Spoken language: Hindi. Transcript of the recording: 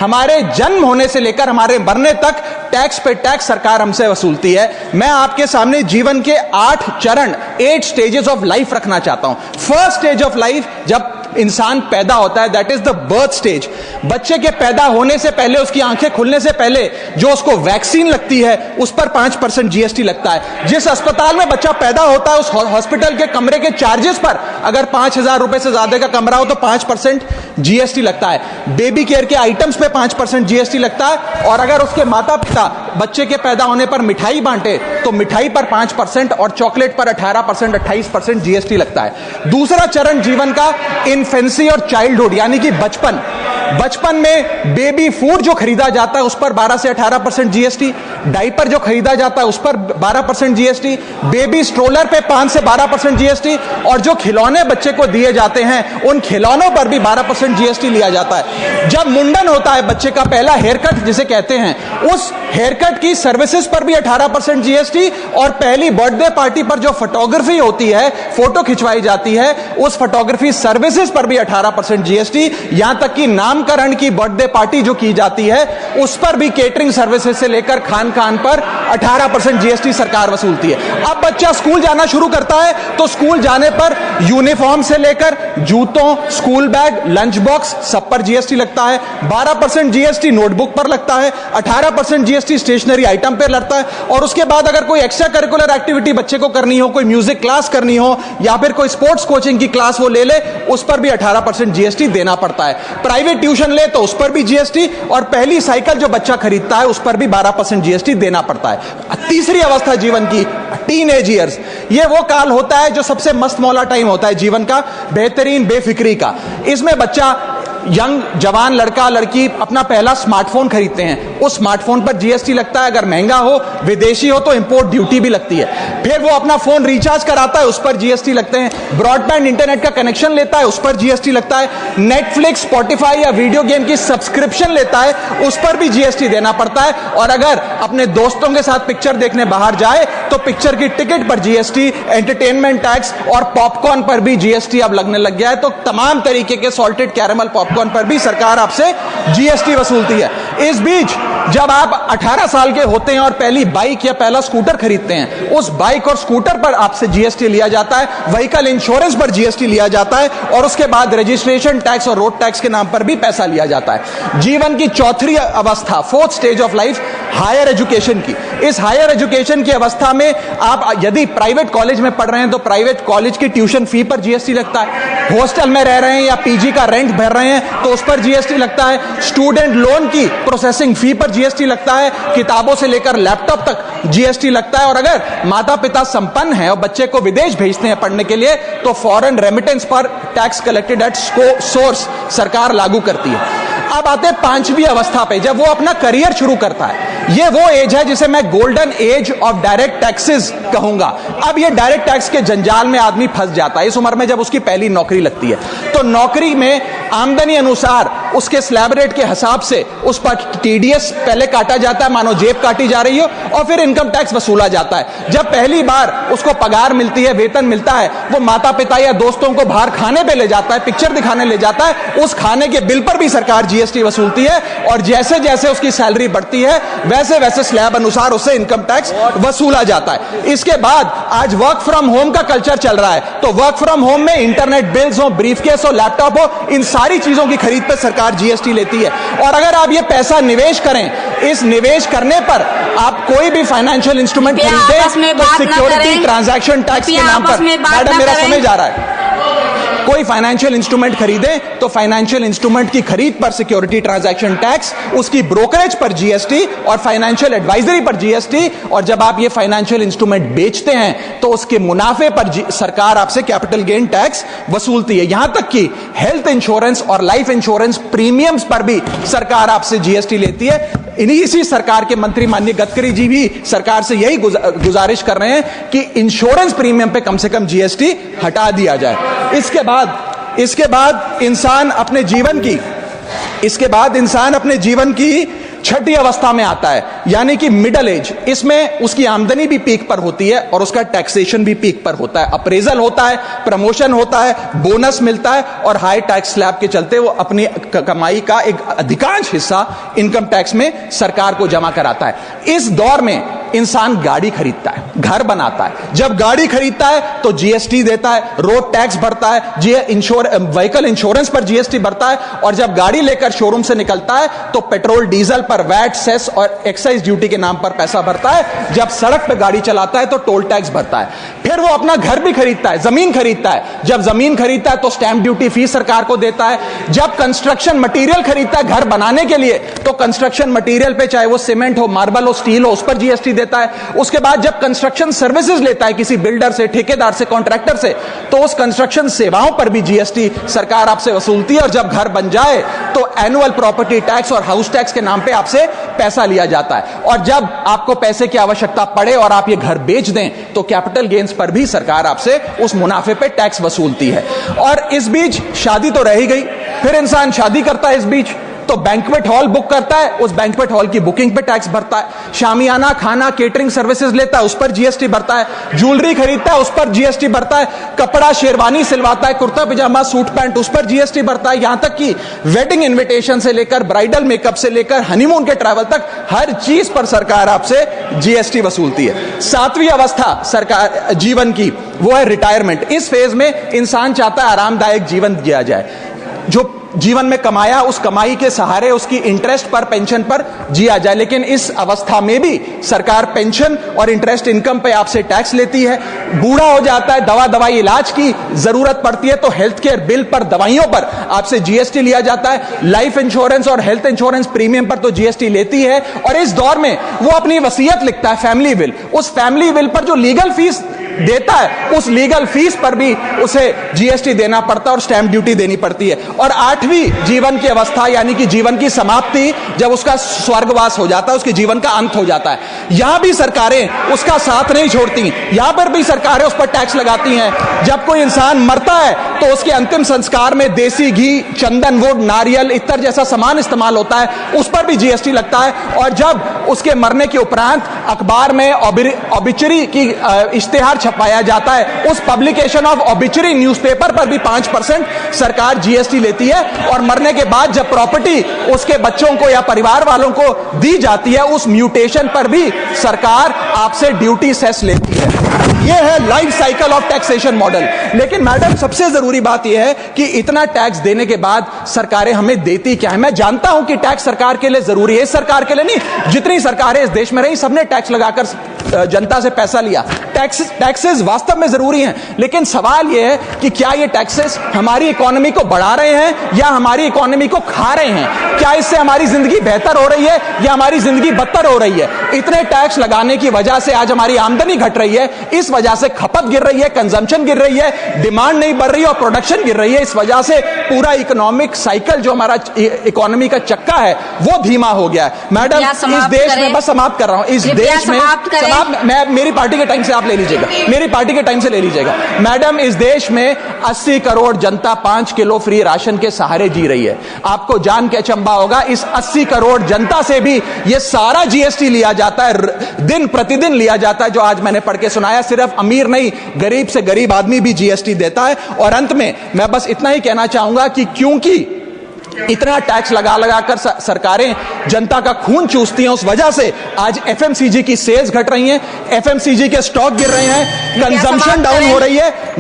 हमारे जन्म होने से लेकर हमारे मरने तक टैक्स पे टैक्स सरकार हमसे वसूलती है। मैं आपके सामने जीवन के 8 चरण 8 स्टेजेस ऑफ लाइफ रखना चाहता हूं। फर्स्ट स्टेज ऑफ लाइफ, जब इंसान पैदा होता है, that is the birth stage. बच्चे के पैदा होने से पहले, उसकी आंखें खुलने से पहले जो उसको वैक्सीन लगती है उस पर 5% जीएसटी लगता है। जिस अस्पताल में बच्चा पैदा होता है उस हॉस्पिटल के कमरे के चार्जेस पर अगर 5,000 रुपए से ज्यादा का कमरा हो तो 5% जीएसटी लगता है। बेबी केयर के आइटम्स पे 5% जीएसटी लगता है। और अगर उसके माता पिता बच्चे के पैदा होने पर मिठाई बांटे तो मिठाई पर 5% और चॉकलेट पर 18%, 28% जीएसटी लगता है। दूसरा चरण जीवन का इन्फेंसी और चाइल्डहुड यानी कि बचपन में बेबी फूड जो खरीदा जाता है उस पर 12 से 18% जीएसटी, डाइपर जो खरीदा जाता है उस पर 12% जीएसटी, बेबी स्ट्रोलर पे 5 से 12% जीएसटी, और जो खिलौने बच्चे को दिए जाते हैं उन खिलौनों पर भी 12% जीएसटी लिया जाता है। जब मुंडन होता है बच्चे का, पहला हेयर कट जिसे कहते हैं, उस हेयर कट की सर्विसेज पर भी 18% जीएसटी, और पहली बर्थडे पार्टी पर जो फोटोग्राफी होती है, फोटो खिंचवाई जाती है, उस फोटोग्राफी सर्विसेज पर भी 18% जीएसटी। यहां तक कि नामकरण की बर्थडे पार्टी जो की जाती है उस पर भी केटरिंग सर्विसेज से लेकर खान पर 18% जीएसटी सरकार वसूलती है। अब बच्चा स्कूल जाना शुरू करता है तो स्कूल जाने पर यूनिफॉर्म से लेकर जूतों, स्कूल बैग, लंच बॉक्स सब पर जीएसटी लगता है। 12% जीएसटी नोटबुक पर लगता है, 18% जीएसटी स्टेशनरी आइटम पर लगता है। और उसके बाद अगर कोई एक्स्ट्रा करिकुलर एक्टिविटी बच्चे को करनी हो, कोई म्यूजिक क्लास करनी हो या फिर कोई स्पोर्ट्स कोचिंग की क्लास वो ले ले, उस पर भी 18% जीएसटी देना पड़ता है। प्राइवेट ट्यूशन ले तो उस पर भी जीएसटी, और पहली साइकिल जो बच्चा खरीदता है उस पर भी 12% जीएसटी देना पड़ता है। तीसरी अवस्था जीवन की, टीनेज ईयर्स, ये वो काल होता है जो सबसे मस्त मौला टाइम होता है जीवन का, बेहतरीन बेफिक्री का। इसमें बच्चा, यंग जवान लड़का लड़की अपना पहला स्मार्टफोन खरीदते हैं, उस स्मार्टफोन पर जीएसटी लगता है। अगर महंगा हो, विदेशी हो तो इंपोर्ट ड्यूटी भी लगती है। फिर वो अपना फोन रिचार्ज कराता है, उस पर जीएसटी लगते हैं। ब्रॉडबैंड इंटरनेट का कनेक्शन लेता है, उस पर जीएसटी लगता है। नेटफ्लिक्स, स्पॉटिफाई या वीडियो गेम की सब्सक्रिप्शन लेता है, उस पर भी जीएसटी देना पड़ता है। और अगर अपने दोस्तों के साथ पिक्चर देखने बाहर जाए तो पिक्चर की टिकट पर जीएसटी, एंटरटेनमेंट टैक्स और पॉपकॉर्न पर भी जीएसटी अब लगने लग गया है। तो तमाम तरीके के सॉल्टेड कैरेमल पॉपकॉर्न पर भी सरकार आपसे जीएसटी वसूलती है। इस बीच जब आप 18 साल के होते हैं और पहली बाइक या पहला स्कूटर खरीदते हैं, उस बाइक और स्कूटर पर आपसे जीएसटी लिया जाता है, व्हीकल इंश्योरेंस पर जीएसटी लिया जाता है, और उसके बाद रजिस्ट्रेशन टैक्स और रोड टैक्स के नाम पर भी पैसा लिया जाता है। जीवन की चौथी अवस्था, fourth stage of life, higher education की। इस हायर एजुकेशन की अवस्था में आप यदि प्राइवेट कॉलेज में पढ़ रहे हैं तो प्राइवेट कॉलेज की ट्यूशन फी पर जीएसटी लगता है। हॉस्टल में रह रहे हैं या पीजी का रेंट भर रहे हैं तो उस पर जीएसटी लगता है। स्टूडेंट लोन की प्रोसेसिंग फी पर जीएसटी लगता है। किताबों से लेकर लैपटॉप तक जीएसटी लगता है। और अगर माता पिता संपन्न हैं और बच्चे को विदेश भेजते हैं पढ़ने के लिए तो फॉरेन रेमिटेंस पर टैक्स कलेक्टेड एट सोर्स सरकार लागू करती है। अब आते हैं 5वीं अवस्था पे, जब वो अपना करियर शुरू करता है। ये वो एज है जिसे मैं golden age of direct taxes कहूंगा। अब ये डायरेक्ट टैक्स के जंजाल में आदमी फंस जाता है इस उम्र में, जब उसकी पहली नौकरी लगती है। तो नौकरी में आमदनी अनुसार उसके स्लैब रेट के हिसाब से उस पर टीडीएस पहले काटा जाता है, मानो जेब काटी जा रही हो, और फिर इनकम टैक्स वसूला जाता है। जब पहली बार उसको पगार मिलती है, वेतन मिलता है, वो माता पिता या दोस्तों को बाहर खाने पे ले जाता है, पिक्चर दिखाने ले जाता है। उस खाने के बिल पर भी सरकार जीएसटी वसूलती है। और जैसे जैसे उसकी सैलरी बढ़ती है वैसे वैसे स्लैब अनुसार उससे इनकम टैक्स वसूला जाता है। इसके बाद आज वर्क फ्रॉम होम का कल्चर चल रहा है, तो वर्क फ्रॉम होम में इंटरनेट बिल्स हो, ब्रीफकेस हो, लैपटॉप हो, इन सारी चीजों की खरीद पर सरकार जीएसटी लेती है। और अगर आप ये पैसा निवेश करें, इस निवेश करने पर आप कोई भी फाइनेंशियल इंस्ट्रूमेंट खरीदें तो सिक्योरिटी ट्रांजैक्शन टैक्स के नाम पर, मैडम मेरा समय जा रहा है, कोई फाइनेंशियल इंस्ट्रूमेंट खरीदें तो फाइनेंशियल इंस्ट्रूमेंट की खरीद पर सिक्योरिटी ट्रांजैक्शन टैक्स, उसकी ब्रोकरेज पर जीएसटी और फाइनेंशियल एडवाइजरी पर जीएसटी। और जब आप ये फाइनेंशियल इंस्ट्रूमेंट बेचते हैं तो उसके मुनाफे पर सरकार आपसे कैपिटल गेन टैक्स वसूलती है। यहां तक कि हेल्थ इंश्योरेंस और लाइफ इंश्योरेंस प्रीमियम्स पर भी सरकार आपसे जीएसटी लेती है। इसी सरकार के मंत्री माननीय गडकरी जी भी सरकार से यही गुजारिश कर रहे हैं कि इंश्योरेंस प्रीमियम पे कम से कम जीएसटी हटा दिया जाए। इसके बाद इंसान अपने जीवन की छठी अवस्था में आता है, यानी कि मिडिल एज। इसमें उसकी आमदनी भी पीक पर होती है और उसका टैक्सेशन भी पीक पर होता है। अप्रेजल होता है, प्रमोशन होता है, बोनस मिलता है और हाई टैक्स स्लैब के चलते वो अपनी कमाई का एक अधिकांश हिस्सा इनकम टैक्स में सरकार को जमा कराता है। इस दौर में इंसान गाड़ी खरीदता है, घर बनाता है। जब गाड़ी खरीदता है तो जीएसटी देता है, रोड टैक्स भरता है, व्हीकल इंश्योरेंस पर जीएसटी भरता है, और जब गाड़ी लेकर शोरूम से निकलता है तो पेट्रोल डीजल पर वैट, सेस और एक्साइज ड्यूटी के नाम पर पैसा भरता है। जब सड़क पर गाड़ी चलाता है तो टोल टैक्स भरता है। फिर वो अपना घर भी खरीदता है, जमीन खरीदता है। जब जमीन खरीदता है तो स्टैंप ड्यूटी फीस सरकार को देता है। जब कंस्ट्रक्शन मटेरियल खरीदता है घर बनाने के लिए तो कंस्ट्रक्शन मटेरियल पे, चाहे वो सीमेंट हो, मार्बल हो, स्टील हो, उस पर जीएसटी देता है। उसके बाद जब कंस्ट्रक्शन सर्विसेज लेता है किसी बिल्डर से, ठेकेदार से, कॉन्ट्रैक्टर से, तो उस कंस्ट्रक्शन सेवाओं पर भी जीएसटी सरकार आपसे वसूलती है। और जब घर बन जाए तो एनुअल प्रॉपर्टी टैक्स और हाउस टैक्स के नाम पे आपसे पैसा लिया जाता है। और जब आपको पैसे की आवश्यकता पड़े और आप ये घर बेच दें तो कैपिटल गेन्स पर भी सरकार आपसे उस मुनाफे पे टैक्स वसूलती है। और इस बीच शादी तो रह ही गई, फिर इंसान शादी करता है, इस बीच तो बैंक्वेट हॉल बुक करता है, उस बैंक्वेट हॉल की बुकिंग पे टैक्स भरता है। शामियाना, खाना, केटरिंग सर्विसेज लेता है, उस पर जीएसटी भरता है। ज्वेलरी खरीदता है, उस पर जीएसटी भरता है। कपड़ा, शेरवानी सिलवाता है, कुर्ता पजामा, सूट पैंट, उस पर जीएसटी भरता है। यहां तक कि वेडिंग इन्विटेशन से लेकर, ब्राइडल मेकअप से लेकर, हनीमून के ट्रैवल तक हर चीज पर सरकार आपसे जीएसटी वसूलती है। सातवीं अवस्था सरकार जीवन की वो है रिटायरमेंट। इस फेज में इंसान चाहता है आरामदायक जीवन जिया जाए, जो जीवन में कमाया उस कमाई के सहारे उसकी इंटरेस्ट पर, पेंशन पर जिया जाए। लेकिन इस अवस्था में भी सरकार पेंशन और इंटरेस्ट इनकम पे आपसे टैक्स लेती है। बूढ़ा हो जाता है, दवाई इलाज की जरूरत पड़ती है तो हेल्थ केयर बिल पर, दवाइयों पर आपसे जीएसटी लिया जाता है। लाइफ इंश्योरेंस और हेल्थ इंश्योरेंस प्रीमियम पर तो जीएसटी लेती है। और इस दौर में वो अपनी वसीयत लिखता है, फैमिली विल। उस फैमिली विल पर जो लीगल फीस देता है, उस लीगल फीस पर भी उसे जीएसटी देना पड़ता है और स्टैंप ड्यूटी देनी पड़ती है। और आठवीं जीवन की अवस्था, यानी कि जीवन की समाप्ति, जब उसका स्वर्गवास हो जाता है, उसके जीवन का अंत हो जाता है, यहां भी सरकारें उसका साथ नहीं छोड़ती। यहां पर भी सरकारें उस पर टैक्स लगाती हैं। जब कोई इंसान मरता है तो उसके अंतिम संस्कार में देसी घी, चंदन वुड, नारियल, इत्तर जैसा सामान इस्तेमाल होता है, उस पर भी जीएसटी लगता है। और जब उसके मरने के उपरांत अखबार में ऑबिचरी की इश्तेहार छपाया जाता है, उस पब्लिकेशन ऑफ ऑबिचरी न्यूज़पेपर पर भी 5% सरकार जीएसटी लेती है। और मरने के बाद जब प्रॉपर्टी उसके बच्चों को या परिवार वालों को दी जाती है, उस म्यूटेशन पर भी सरकार आपसे ड्यूटी सेस लेती है। यह है life cycle of taxation model. लेकिन मैडम, सबसे जरूरी बात यह है कि इतना टैक्स देने के बाद सरकारें हमें देती क्या है? मैं जानता हूं कि टैक्स सरकार के लिए जरूरी है, इस सरकार के लिए नहीं, जितनी सरकारें इस देश में रही सबने टैक्स लगाकर जनता से पैसा लिया। टैक्सेस वास्तव में जरूरी हैं, लेकिन सवाल यह है कि क्या ये टैक्सेस हमारी इकोनॉमी को बढ़ा रहे हैं या हमारी इकोनॉमी को खा रहे हैं? क्या इससे हमारी जिंदगी बेहतर हो रही है या हमारी जिंदगी बदतर हो रही है? इतने टैक्स लगाने की वजह से आज हमारी आमदनी घट रही है, इस वजह से खपत गिर रही है, कंजम्पशन गिर रही है, डिमांड नहीं बढ़ रही है और प्रोडक्शन गिर रही है। इस वजह से पूरा इकोनॉमिक साइकिल, जो हमारा इकोनॉमी का चक्का है, वो धीमा हो गया है। मैडम, इस देश में, बस समाप्त कर रहा हूं, इस देश में मैं, मेरी पार्टी के टाइम से आप ले लीजिएगा, मेरी पार्टी के टाइम से ले लीजिएगा। मैडम, इस देश में 80 करोड़ जनता 5 किलो फ्री राशन के सहारे जी रही है। आपको जान के अचंभा होगा, इस 80 करोड़ जनता से भी ये सारा जीएसटी लिया जाता है, दिन प्रतिदिन लिया जाता है, जो आज मैंने पढ़ के सुनाया। सिर्फ अमीर नहीं, गरीब से गरीब आदमी भी जीएसटी देता है। और अंत में मैं बस इतना ही कहना चाहूंगा कि क्योंकि इतना टैक्स लगा कर सरकारें जनता का खून चूसती हैं, उस वजह से आज एफएमसीजी की सेल्स घट रही हैं, एफएमसीजी के स्टॉक गिर रहे हैं, कंजम्पशन डाउन हो रही है।